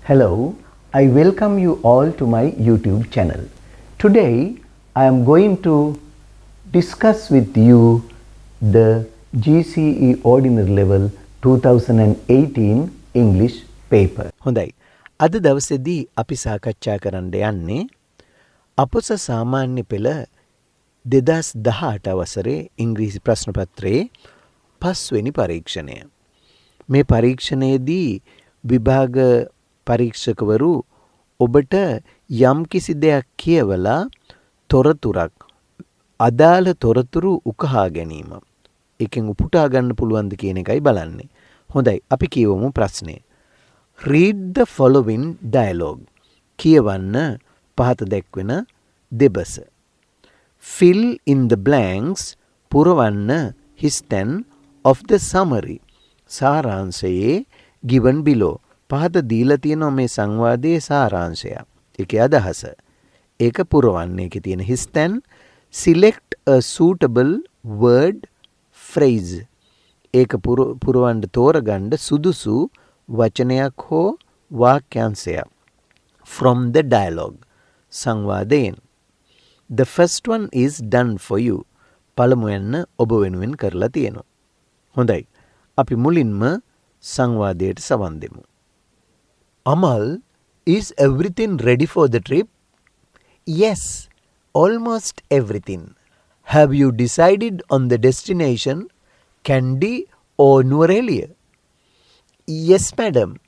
Hello, I welcome you all to my YouTube channel. Today I am going to discuss with you the GCE Ordinary Level 2018 English paper. හොඳයි. අද දවසේදී අපි සාකච්ඡා කරන්න යන්නේ අපොස සාමාන්‍ය පෙළ 2018 වසරේ ඉංග්‍රීසි ප්‍රශ්න පත්‍රයේ 5 වෙනි පරීක්ෂණය. මේ පරීක්ෂණයේදී විභාග පරීක්ෂකවරු ඔබට යම්කිසි දෙයක් කියවලා තොරතුරක් අදාළ තොරතුරු උකහා ගැනීම. එකෙන් උපුටා ගන්න පුළුවන්ද කියන එකයි බලන්නේ. හොඳයි අපි කියවමු ප්‍රශ්නේ. Read the following dialogue. කියවන්න පහත දැක්වෙන දෙබස. Fill in the blanks පුරවන්න his 10 of the summary. සාරාංශයේ given below. පහත දීලා තියෙනවා මේ සංවාදයේ සාරාංශය. ඒකේ අදහස. ඒක පුරවන්න. ඒකේ තියෙන his 10. Select a suitable word phrase. ඒක පුරවන්න තෝරගන්න සුදුසු වචනයක් හෝ වාක්‍යාංශයක්. From the dialogue. සංවාදයෙන්. The first one is done for you. පළමුවෙන්න ඔබ වෙනුවෙන් කරලා තියෙනවා. හොඳයි. අපි මුලින්ම සංවාදයට සවන් දෙමු. Amal, is everything ready for the trip? Yes, almost everything. Have you decided on the destination, Kandy or Nuwara? Yes, madam.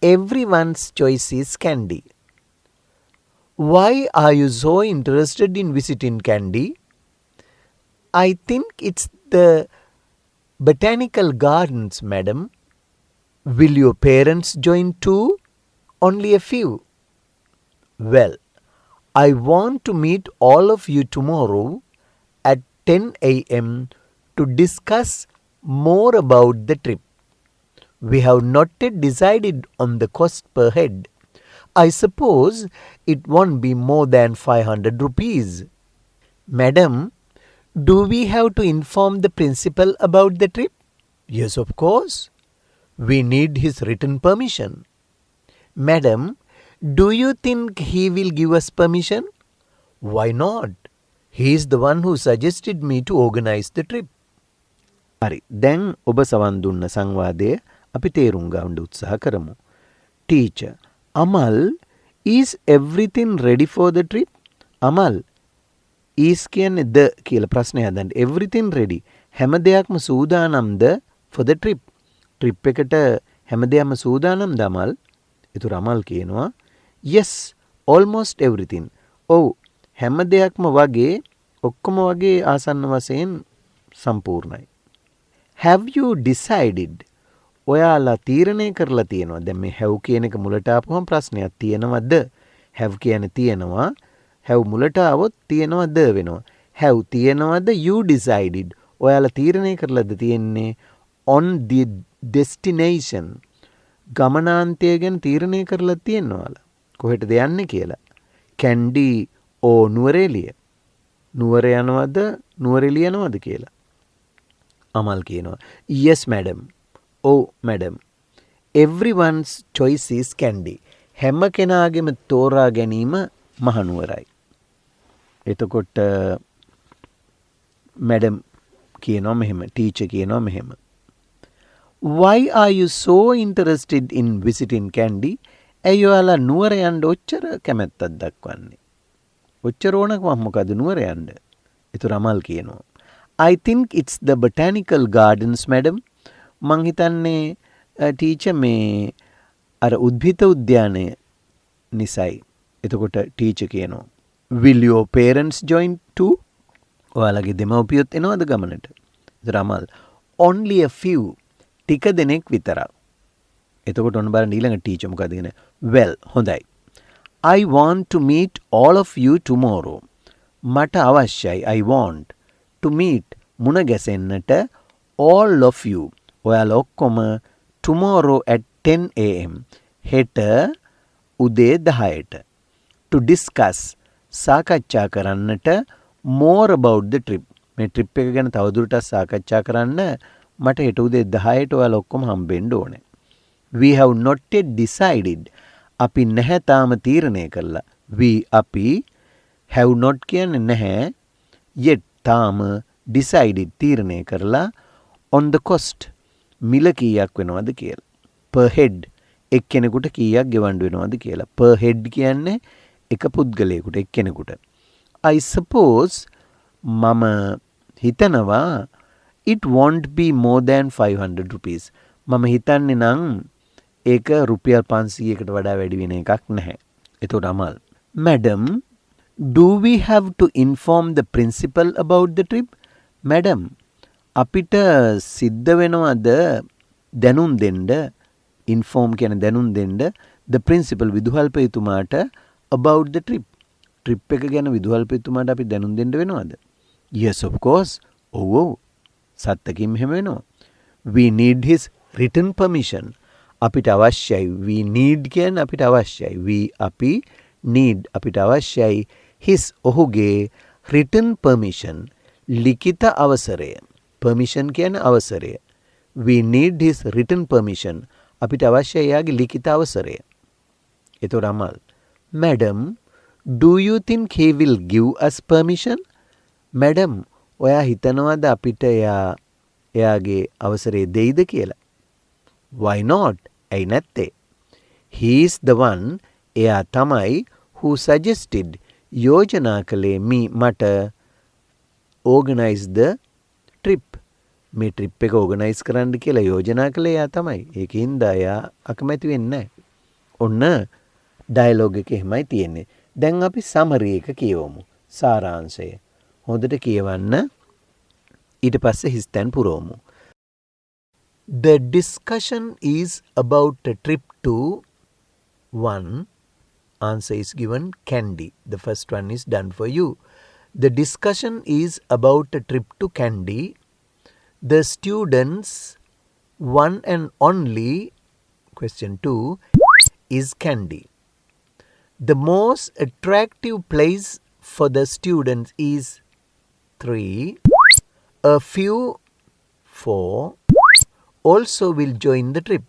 Everyone's choice is Kandy. Why are you so interested in visiting Kandy? I think it's the botanical gardens, madam. Will your parents join too? Only a few. Well, I want to meet all of you tomorrow at 10 a.m. to discuss more about the trip. We have not yet decided on the cost per head. I suppose it won't be more than 500 rupees. Madam, do we have to inform the principal about the trip? Yes, of course. We need his written permission. Madam, do you think he will give us permission? Why not? He is the one who suggested me to organize the trip. හරි. දැන් ඔබ සවන් දුන්න සංවාදය අපි තේරුම් ගන්න උත්සාහ කරමු. Teacher, Amal, is everything ready for the trip? Amal, is කියන්නේ the කියලා ප්‍රශ්නය හදන්න. Everything ready. හැම දෙයක්ම සූදානම්ද for the trip? trip එකට හැම දෙයක්ම සූදානම්ද Amal? ඒතර Amal කියනවා yes, almost everything. ඔව් හැම දෙයක්ම වගේ ඔක්කොම වගේ ආසන්න වශයෙන් සම්පූර්ණයි. Have you decided? ඔයාලා තීරණය කරලා තියෙනවා. දැන් මේ have කියන එක මුලට ආපුවම ප්‍රශ්නයක් තියෙනවද? have කියන්නේ තියෙනවා. have මුලට ආවොත් තියෙනවද වෙනවා. have තියෙනවද? You decided. ඔයාලා තීරණය කරලාද තියෙන්නේ on the destination. ගමනාන්තය ගැන තීරණය කරලා තියෙනවා. කොහෙටද යන්නේ කියලා. Kandy or Nuwara? නුවර යනවද නුවරඑළිය යනවද කියලා. Amal කියනවා yes madam. Oh madam. Everyone's choice is Kandy. හැම කෙනාගේම තෝරා ගැනීම මහනුවරයි. එතකොට madam කියනවා මෙහෙම. teacher කියනවා මෙහෙම. Why are you so interested in visiting Kandy? ඇයි ඔයාලා නුවර යන්න ඔච්චර කැමැත්තක් දක්වන්නේ? ඔච්චර ඕනකම මොකද නුවර යන්න? ඒතර Amal කියනවා I think it's the botanical gardens, madam. මං හිතන්නේ ටීචර් මේ අර උද්භිත උද්‍යානය නිසයි. එතකොට ටීචර් කියනවා Will your parents join too? ඔයාලගේ දෙමව්පියොත් එනවද ගමනට? ඒතර Amal Only a few. ටික දෙනෙක් විතරක්. එතකොට ඔන්න බලන්න ඊළඟ ටීචර් මොකද කියන්නේ? Well, හොඳයි. I want to meet all of you tomorrow. මට අවශ්‍යයි I want to meet මුණ ගැසෙන්නට all of you. ඔයාලා ඔක්කොම tomorrow at 10 am. හෙට උදේ 10ට. To discuss සාකච්ඡා කරන්නට more about the trip. මේ ට්‍රිප් එක ගැන තවදුරටත් සාකච්ඡා කරන්න මට හෙට උදේ 10ට ඔයාලා ඔක්කොම හම්බෙන්න ඕනේ. We have not yet decided. අපි නැහැ තාම තීරණය කළා. අපි have not කියන්නේ නැහැ. yet තාම decided තීරණය කරලා on the cost මිල කීයක් වෙනවද කියලා. per head එක්කෙනෙකුට කීයක් ගෙවන්න වෙනවද කියලා. per head කියන්නේ එක පුද්ගලයෙකුට එක්කෙනෙකුට. I suppose මම හිතනවා it won't be more than 500 rupees. මම හිතන්නේ නම් ඒක රුපියල් 500කට වඩා වැඩි වෙන එකක් නැහැ. එතකොට Amal madam, do we have to inform the principal about the trip? madam, අපිට සිද්ධ වෙනවද දැනුම් දෙන්න, inform කියන දැනුම් දෙන්න the principal විදුහල්පතිතුමාට about the trip. trip එක ගැන විදුහල්පතිතුමාට අපි දැනුම් දෙන්න වෙනවද? yes of course. ඔව් සත්තකින් එහෙම වෙනවා. we need his written permission. අපිට අවශ්‍යයි. we need කියන්නේ අපිට අවශ්‍යයි. අපි need අපිට අවශ්‍යයි his ඔහුගේ written permission ලිඛිත අවසරය. permission කියන්නේ අවසරය. we need his written permission අපිට අවශ්‍යයි යාගේ ලිඛිත අවසරය. එතකොට Amal madam, do you think he will give us permission? madam, ඔයා හිතනවාද අපිට එයාගේ අවසරය දෙයිද කියලා? why not? ඇයි නැත්තේ? he is the one, එයා තමයි who suggested යෝජනා කළේ මට organize the trip. මේ trip එක organize කරන්න කියලා යෝජනා කළේ එයා තමයි. ඒකින්ද එයා අකමැති වෙන්නේ නැහැ. ඔන්න ඩයලොග් එක එහෙමයි තියෙන්නේ. දැන් අපි summary එක කියවමු. සාරාංශය. හොඳට කියවන්න. ඊට පස්සේ හිස්තැන් පුරවමු. The discussion is about a trip to 1. Answer is given Kandy. The first one is done for you. The discussion is about a trip to Kandy. The students' one and only question 2 is Kandy. The most attractive place for the students is 3. A few 4 also will join the trip.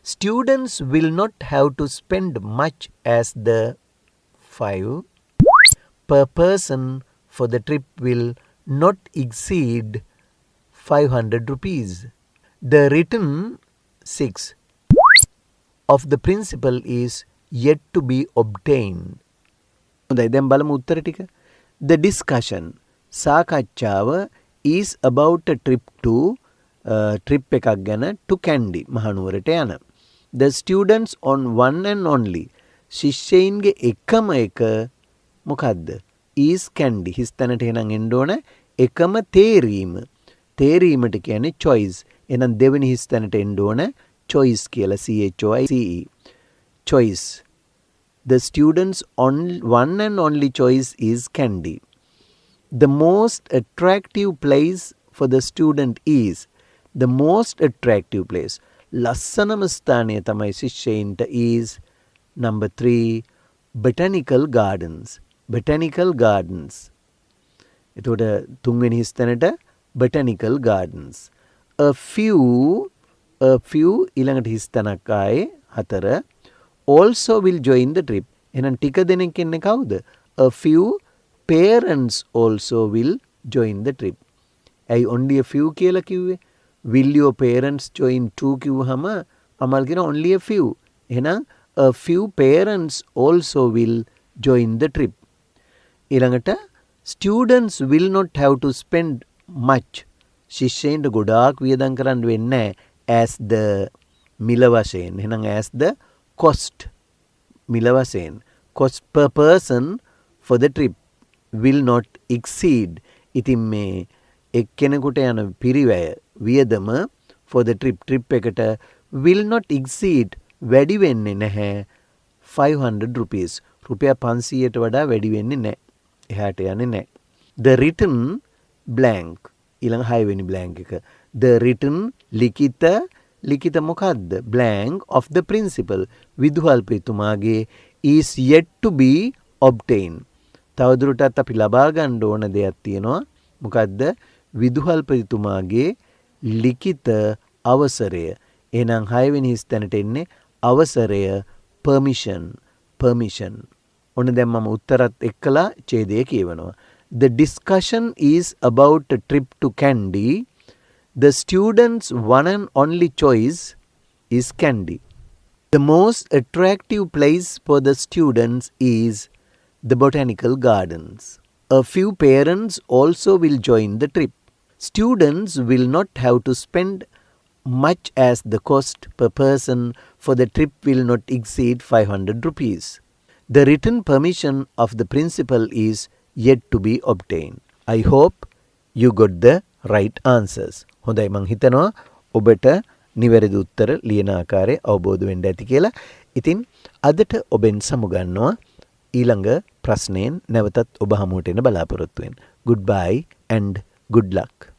Students will not have to spend much as the 5 per person for the trip will not exceed 500 rupees. The written 6 of the principal is yet to be obtained. හොඳයි දැන් බලමු උත්තර ටික. The discussion සාකච්ඡාව is about a trip to trip එකක් ගැන to Kandy මහනුවරට යන. The students on one and only ශිෂ්‍යයින්ගේ එකම එක මොකද්ද? is Kandy. හිස්තැනට එහෙනම් එන්න ඕන එකම තේරීම. තේරීමට කියන්නේ choice. එහෙනම් දෙවෙනි හිස්තැනට එන්න ඕන choice කියලා CHOICE. choice. The students on one and only choice is Kandy. The most attractive place for the student is the most attractive place. ලස්සනම ස්ථානය තමයි ශිෂ්‍යයින්ට is number 3 botanical gardens. botanical gardens. එතකොට තුන්වෙනි හිස්තැනට botanical gardens. a few ඊළඟට හිස්තැනක් ආයේ 4 also will join the trip. එහෙනම් ටික දෙනෙක් ඉන්නේ කවුද? a few parents also will join the trip. ඇයි only a few කියලා කිව්වේ? will your parents join too කිව්වහම අමල් කියන only a few. එහෙනම් a few parents also will join the trip. ඊළඟට students will not have to spend much. ශිෂ්‍යයින්ට ගොඩාක් වියදම් කරන්න වෙන්නේ as the මිල වශයෙන්. එහෙනම් as the cost මිල වශයෙන්. cost per person for the trip will not exceed. ඉතින් මේ එක්කෙනෙකුට යන පිරිවැය වියදම for the trip එකට will not exceed වැඩි වෙන්නේ නැහැ 500 rupees. රුපියල් 500ට වඩා වැඩි වෙන්නේ නැහැ. එහාට යන්නේ නැහැ. The written blank ඊළඟ 6 වෙනි blank එක. The written ලිඛිත මොකද්ද? blank of the principal විදුහල්පතිතුමාගේ is yet to be obtained. තවදුරටත් අපි ලබා ගන්න ඕන දෙයක් තියෙනවා. මොකද්ද? විදුහල්පතිතුමාගේ ලිඛිත අවසරය. එහෙනම් 6 වෙනි ස්ථානට එන්නේ අවසරය, permission. ඔන්න දැන් මම උත්තරත් එක්කලා ඡේදය කියවනවා. The discussion is about a trip to Kandy. The students' one and only choice is Kandy. The most attractive place for the students is the botanical gardens. A few parents also will join the trip. Students will not have to spend much as the cost per person for the trip will not exceed 500 rupees. The written permission of the principal is yet to be obtained. I hope you got the right answers. හොඳයි මං හිතනවා ඔබට නිවැරදි උත්තර ලියන ආකාරය අවබෝධ වෙන්න ඇති කියලා. ඉතින් අදට ඔබෙන් සමුගන්නවා ඊළඟ ප්‍රශ්නයෙන් නැවතත් ඔබ හමුවට එන බලාපොරොත්තු වෙන්න. Goodbye and good luck.